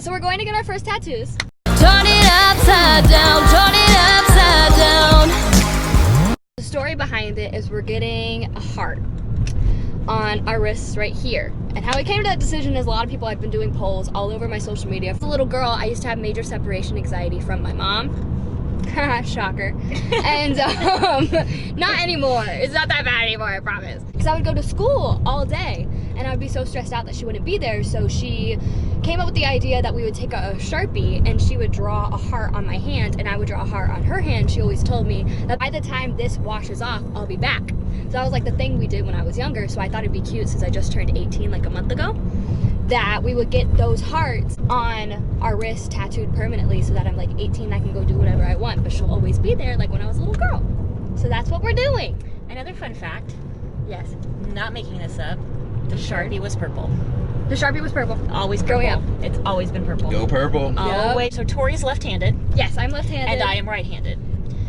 So we're going to get our first tattoos. Turn it upside down, turn it upside down. The story behind it is we're getting a heart on our wrists right here. And how I came to that decision is a lot of people, I've been doing polls all over my social media. As a little girl, I used to have major separation anxiety from my mom. Shocker. And not anymore. It's not that bad anymore, I promise. Because I would go to school all day and I would be so stressed out that she wouldn't be there. So she came up with the idea that we would take a Sharpie and she would draw a heart on my hand and I would draw a heart on her hand. She always told me that by the time this washes off, I'll be back. So that was like the thing we did when I was younger. So I thought it'd be cute, since I just turned 18 like a month ago, that we would get those hearts on our wrist tattooed permanently, so that I'm like 18, I can go do whatever I want, but she'll always be there like when I was a little girl. So that's what we're doing. Another fun fact, Yes. not making this up, the Sharpie was purple. The Sharpie was purple. Always purple. Growing up. It's always been purple. Go purple. Always. So Tori's left-handed. Yes, I'm left-handed. And I am right-handed.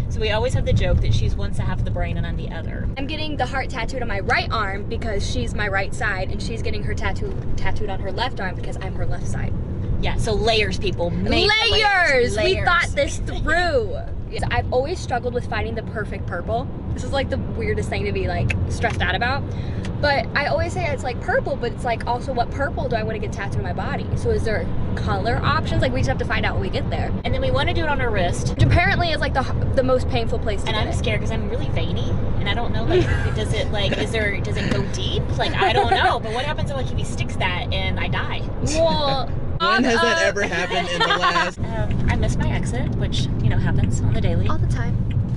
So we always have the joke that she's one half of the brain and I'm the other. I'm getting the heart tattooed on my right arm because she's my right side, and she's getting her tattooed on her left arm because I'm her left side. Yeah, so layers, people. Layers! We Layers. thought this through. Yes, I've always struggled with finding the perfect purple. This is like the weirdest thing to be like stressed out about. But I always say it's like purple, but it's like also what purple do I want to get tattooed on my body? So is there color options? Like we just have to find out when we get there. And then we want to do it on her wrist. Which apparently is like the most painful place to And get I'm it. scared because I'm really veiny. And I don't know, like, does it go deep? Like, I don't know. But what happens if he sticks that and I die? Well, When has that ever happened in the last? I missed my exit, which, happens on the daily. all the time.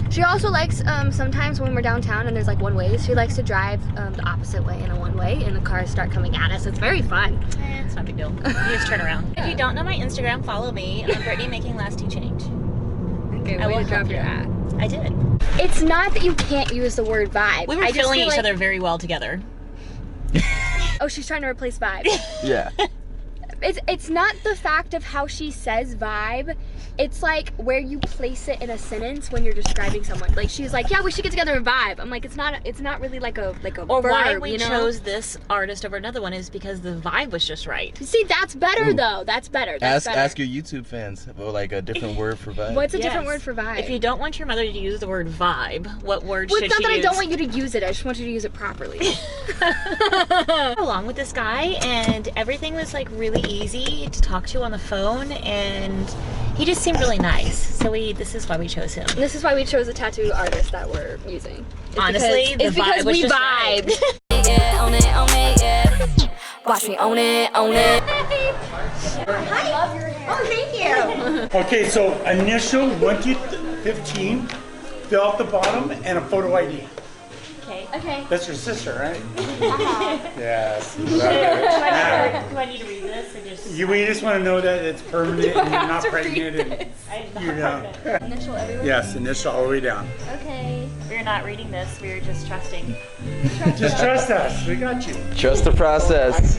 She also likes, sometimes when we're downtown and there's like one ways, she likes to drive the opposite way in a one way and the cars start coming at us. It's very fun. It's not a big deal. You just turn around. If you don't know my Instagram, follow me. I'm Brittany Making Lasting Change. Okay, I way will to drop help your you. ad. I did. It's not that you can't use the word vibe. We were I just feeling feel each like- other very well together. Oh, she's trying to replace vibe. Yeah. It's not the fact of how she says vibe. It's like where you place it in a sentence when you're describing someone. Like she's like, yeah, we should get together and vibe. I'm like, it's not really like a Or verb, why we you know? chose this artist over another one is because the vibe was just right. See, that's better though. That's better. That's better. Ask your YouTube fans about like a different word for vibe. What's a Yes. different word for vibe? If you don't want your mother to use the word vibe, what word well, should it's not she that I use? don't want you to use it. I just want you to use it properly. Along with this guy, and everything was like really easy to talk to on the phone, and he just seemed really nice. So this is why we chose him. This is why we chose the tattoo artist that we're using. It's Honestly, because, the vibe because was we just vibed. right. Yeah, own it, yeah. Watch me own it, own it. I love your hair. Oh, thank you. Okay, so initial 1 to 15, fill out the bottom, and a photo ID. Okay. Okay. That's your sister, right? Yes. Do I need to read this or just? We just want to know that it's permanent and you're not to pregnant. read And, you know. Initial everywhere. Yes, initial all the way down. Okay. We're not reading this. We're just trusting. Just trust us. We got you. Trust the process.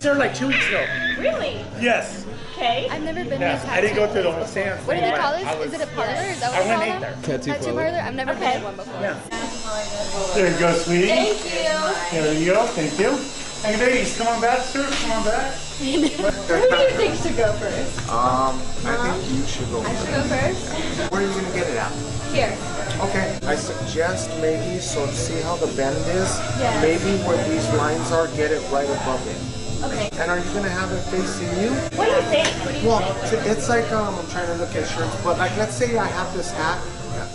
They're like 2 weeks ago. Really? Yes. Okay. I've never been Yes. to a I didn't go tattoo through the whole place seance. before. What do they call I this? Is was- it a parlor? Is that what I they went call in them? there. Tattoo parlor? I've never been in one before. Yeah. There you go, sweetie. Thank you. There you go. Thank you. Hey, ladies, come on back, sir. Come on back. Who do you think should go first? I think you should go. I should go first? Where are you gonna get it at? Here. Okay. I suggest maybe, so see how the bend is? Yeah. Maybe where these lines are, get it right above it. Okay. And are you gonna have it facing you? What do you think? Well, it's like, I'm trying to look at shirts, but like, let's say I have this hat,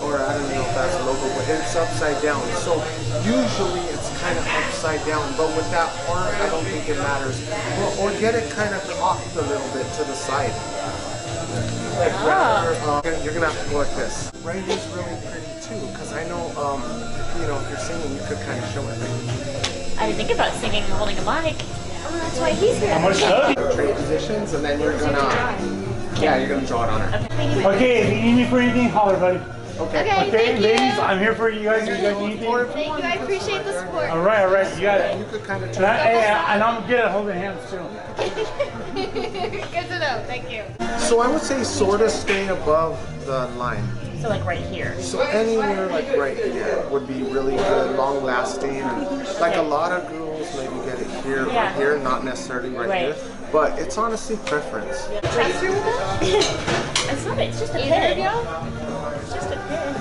or I don't know if that's a logo, but it's upside down. So usually it's kind of upside down, but with that part, I don't think it matters. Or get it kind of cocked a little bit to the side. Like you're gonna have to go like this. Right is really pretty too, because I know, if you're singing, you could kind of show it. I was thinking about singing and holding a mic. Oh, that's why he's here. How much love? Trade positions, and then you're gonna draw it on her. Okay, if you need me for anything, holler, buddy. Okay. Okay, Okay, thank ladies, you. I'm here for you guys. You guys need anything? Thank you. I appreciate the support. All right, you got it. You could kind of And, and I'm good at holding hands too. Good to know. Thank you. So I would say sort of stay above the line. So like right here. So anywhere like right here would be really good, long lasting. Like a lot of girls maybe get it here, right here, not necessarily right here. But it's honestly preference. Right through with it? It's not, it's just a pin. It's just a pin.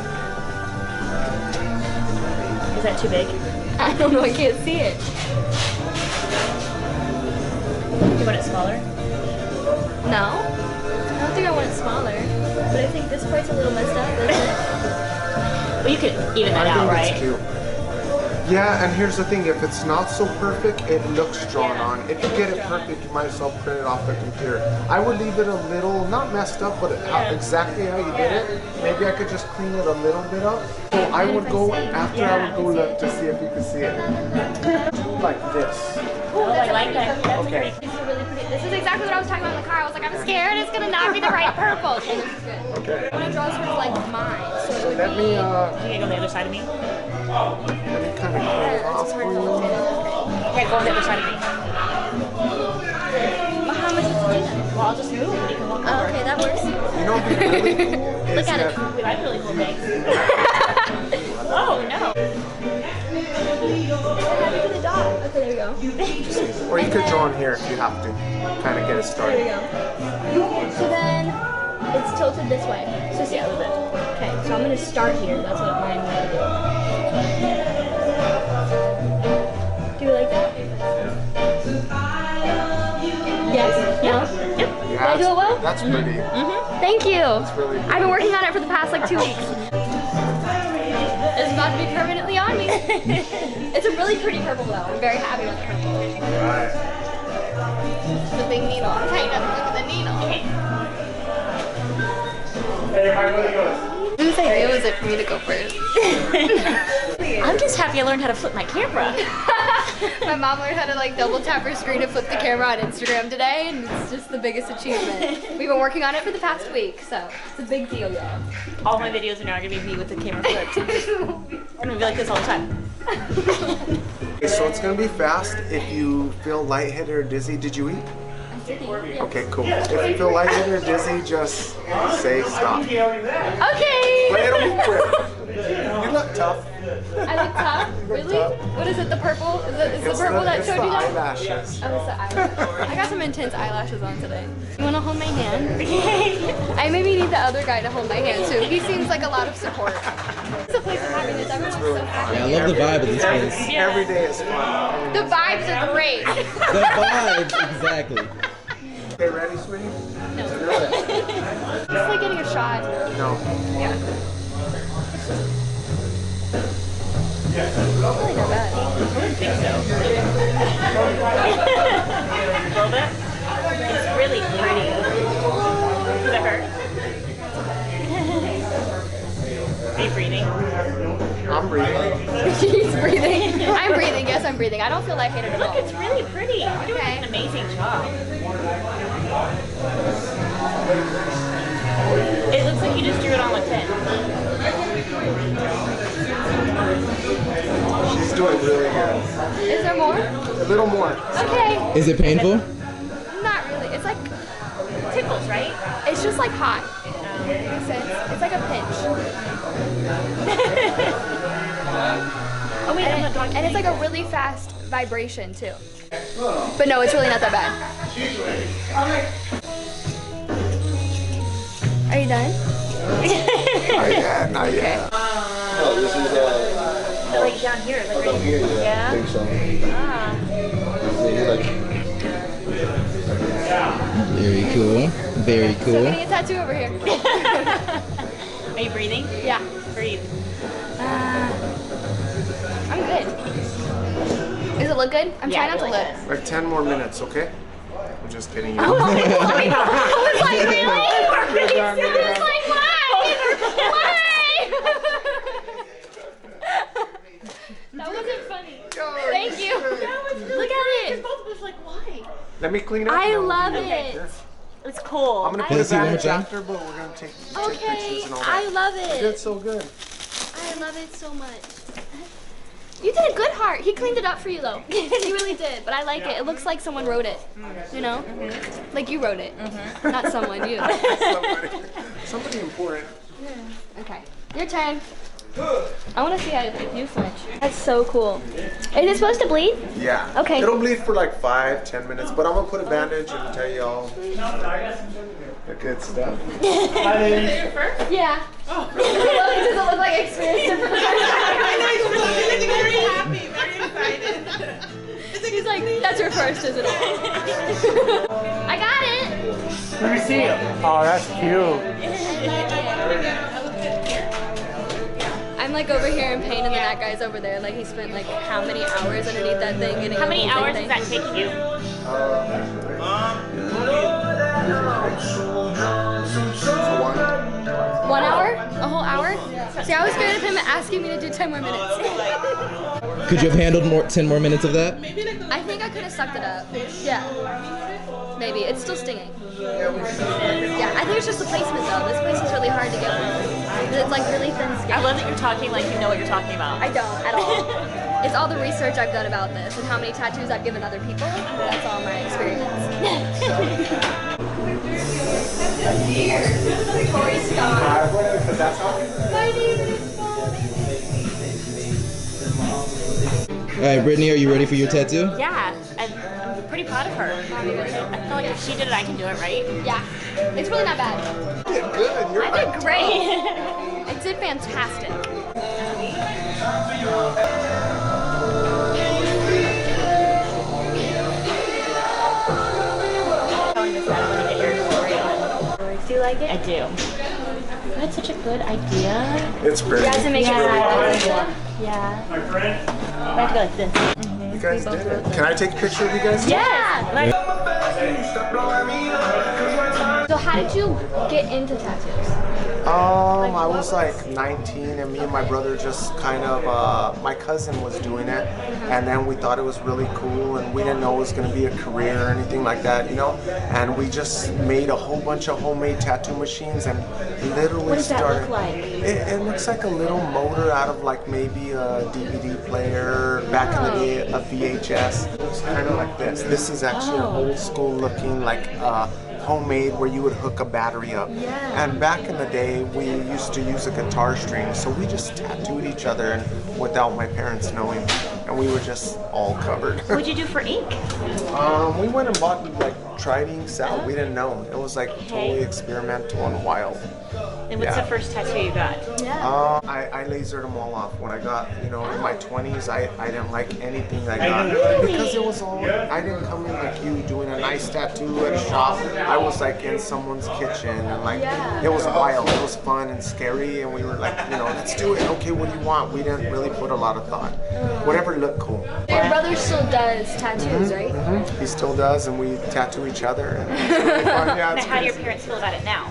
Is that too big? I don't know, I can't see it. You want it smaller? No? I don't think I want it smaller. But I think this part's a little messed up, isn't it? Well, you could even that out, right? It's cute. Yeah, and here's the thing, if it's not so perfect, it looks drawn on. If you get it perfect, you might as well print it off the computer. I would leave it a little, not messed up, but exactly how you did it. Maybe I could just clean it a little bit up. So I would go, after I would go look to see if you could see it. Like this. Oh, I like that. That's Okay. This is really pretty. This is exactly what I was talking about in the car. I was like, I'm scared it's gonna not be the right purple. And this is good. Okay. I want to draw sort of like mine. So it would Let be... me, You can go on the other side of me? let me kind of clean it off for you. Yeah, go on the other side of me. Well, how much is it? Well, I'll just move and you can walk Oh, over. okay, that works. You know what'd be really cool is Look at that it. Wait, I have really cool things. Oh, no. To the dot. Okay, there you go. or you could draw in here if you have to kind of get it There started. you go. So then it's tilted this way. So see, okay, so I'm gonna start here. That's what mine want to do. Do you like that? Yes? No? Yep. Yeah, Did I do it well? That's pretty. Thank you. really I've been working on it for the past like 2 weeks. It's about to be permanently on me. It's a really pretty purple though. I'm very happy with the purple. Right. The big needle. I'm tight enough to look at the needle. Whose idea was it for me to go first? I'm just happy I learned how to flip my camera. My mom learned how to like double tap her screen to flip the camera on Instagram today, and it's just the biggest achievement. We've been working on it for the past week, so it's a big deal, y'all. All my videos are now going to be me with the camera flipped. I'm going to be like this all the time. Okay, so it's gonna be fast. If you feel lightheaded or dizzy, did you eat? Okay, cool. If you feel lightheaded or dizzy, just say stop. Okay. But it'll be quick. You look tough. I look tough. Really? What is it? The purple? Is the purple that showed you that? Eyelashes. Oh, it's the eyelashes. I got some intense eyelashes on today. You want to hold my hand? I maybe need the other guy to hold my hand too. He seems like a lot of support. It's a place of happiness. Everyone's so happy. Yeah, I love the vibe of this place. Every day is fun. The vibes are great. The vibes, exactly. Okay, ready, sweetie? No. It's like getting a shot. No. Yeah. Really not bad. I wouldn't think so. A little bit? It's really pretty. Does it hurt? Are you breathing? I'm breathing. He's breathing. I'm breathing. Yes, I'm breathing. I don't feel lightheaded at all. Look, it's really pretty. You're doing Okay. an amazing job. It looks like you just drew it on with pen. She's doing really good. Is there more? A little more. Okay. Is it painful? Not really. It's like, Tickles, right? it's just like hot. Makes sense. It's like a pinch. Oh wait, I'm not talking. And it's like a really fast vibration too. But no, it's really not that bad. Are you done? Not yet. Oh, this is Like down here, like right here. Yeah. I think so. Ah. Very cool. Very So I'm cool. getting a tattoo over here. Are you breathing? Yeah. Breathe. I'm good. Does it look good? I'm trying not to look. Like 10 more minutes, okay? I'm just kidding you. I was like, really? I was like, why? Why? That wasn't funny. Thank you. Look at it. Both of us like, why? Let me clean up. I No. love it. It's cool. I'm gonna I- put Can I it see one more back time? after, but we're gonna take Okay, pictures and all I that. love You did it. so good. I love it so much. You did a good heart. He cleaned it up for you though. He really did. But I like it. It looks like someone wrote it. You know? Like you wrote it. Not someone, you. Somebody important. Okay, your turn. I want to see how you switch. That's so cool. Is it supposed to bleed? Yeah. Okay. It'll bleed for like 5-10 minutes, but I'm gonna put a bandage and tell you all the good stuff. Yeah. Oh. Does it look like experience it for the first time? I know, he's very happy, very excited. He's like, that's your first, isn't it? I got it. Let me see it. Oh, that's cute. I'm like over here in pain, and then that guy's over there. Like he spent like how many hours underneath that thing? Getting How many the whole hours thing. is that taking you? 1 hour? A whole hour? See, I was scared of him asking me to do 10 more minutes. Could you have handled 10 more minutes of that? I think I could have sucked it up. Yeah. Maybe. It's still stinging. Yeah, I think it's just the placement though. This place is really hard to get with. It's like really thin skin. I love that you're talking like you know what you're talking about. I don't at all. It's all the research I've done about this and how many tattoos I've given other people. That's all my experience. Tori, stop. All right, Brittany, are you ready for your tattoo? Yeah, I'm pretty proud of her. I feel like if she did it, I can do it, right? Yeah. It's really not bad. You did good. You're I did great. I did fantastic. Telling this guy I want to get your story on. Do you like it? I do. That's such a good idea. It's pretty. You have to make it Yeah. yeah. My friend. I have to go like this. You guys did it. Can I take a picture of you guys? Yeah. So how did you get into tattoos? I was like 19 and me and my brother just kind of, my cousin was doing it and then we thought it was really cool and we didn't know it was going to be a career or anything like that, you know, and we just made a whole bunch of homemade tattoo machines and literally What does that started. look like? It looks like a little motor out of like maybe a DVD player, back in the day a VHS. It looks kind of like this. This is actually an old school looking like homemade where you would hook a battery up. And back in the day, we used to use a guitar string, so we just tattooed each other and without my parents knowing, and we were just all covered. What'd you do for ink? We went and bought like tried inks out. We didn't know. It was like totally experimental and wild. And what's Yeah. the first tattoo you got? I lasered them all off. When I got, you know, in my 20s, I didn't like anything I got. Because it was all, I didn't come in like you doing a nice tattoo at a shop. I was like in someone's kitchen and like, it was wild. It was fun and scary and we were like, you know, let's do it. Okay, what do you want? We didn't really put a lot of thought. Whatever looked cool. Your brother still does tattoos, right? He still does and we tattoo each other. And it's really fun. Yeah, Now, it's how do your crazy. parents feel about it now?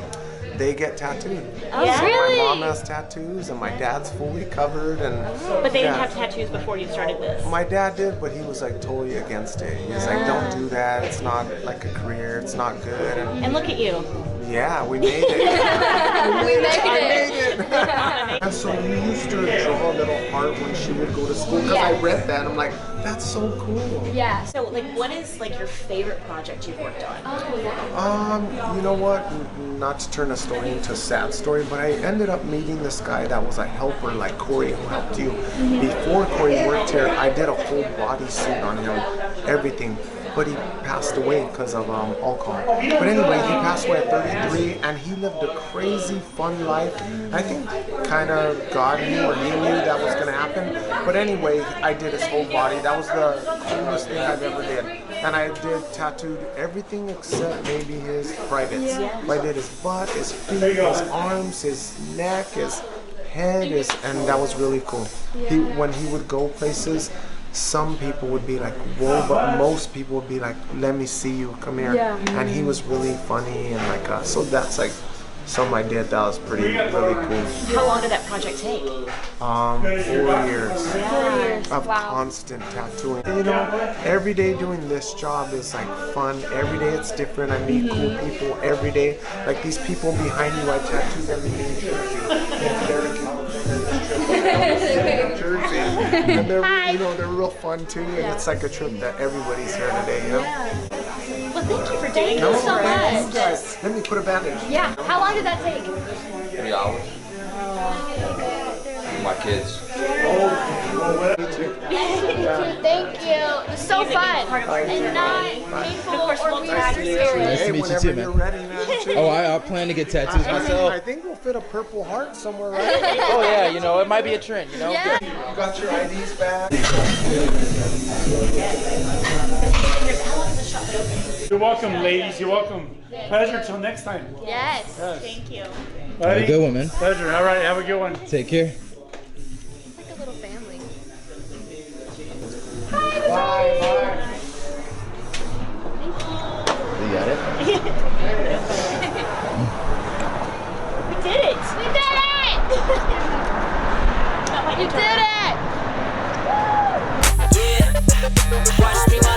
They get tattooed. Oh, yeah? My mom has tattoos and my dad's fully covered and But they didn't yeah. have tattoos before you started this. My dad did, but he was like totally against it. He was like, don't do that. It's not like a career. It's not good. And look at you. Yeah, we made it. We made I it. made it. And so you used to draw a little heart when she would go to school because I Yes. read that. I'm like, that's so cool. Yeah. So, like, what is like your favorite project you've worked on? You know what? Not to turn a story into a sad story, but I ended up meeting this guy that was a helper like Corey who helped you. Before Corey worked here, I did a whole bodysuit on him, everything. But he passed away because of alcohol. But anyway, he passed away at 33 and he lived a crazy fun life. I think kind of God knew or he knew that was going to happen. But anyway, I did his whole body. That was the coolest thing I've ever did. And I did tattooed everything except maybe his privates. I did his butt, his feet, his arms, his neck, his head, and that was really cool. When he would go places, some people would be like, whoa, but most people would be like, let me see you, come here. And he was really funny and like, so that's like something I did that was really cool. How long did that project take? 4 years of constant tattooing. You know, every day doing this job is like fun. Every day it's different. I meet cool people every day. Like these people behind you, I tattoo them in New Jersey. And they're in California. New Jersey. And they're, you know, they're real fun too. And it's like a trip that everybody's here today, you know? Well, thank you for doing Thank you this so for us. much. Let me put a bandage. Yeah. How long did that take? 3 hours. With my kids. Thank you. It was so fun and not painful or weird or scary. Nice to meet you too, You're man. ready, man. Oh, I plan to get tattoos myself. I think we'll fit a purple heart somewhere, right? Oh yeah, you know, it might be a trend, you know? Yeah. You got your IDs back. You're welcome, ladies. You're welcome. Pleasure. Till next time. Yes. Thank you. Have a good one, man. Pleasure. All right. Have a good one. Take care. It's like a little family. Bye, bye. You got it? We did it. We did it! You did it! Yeah, watch me while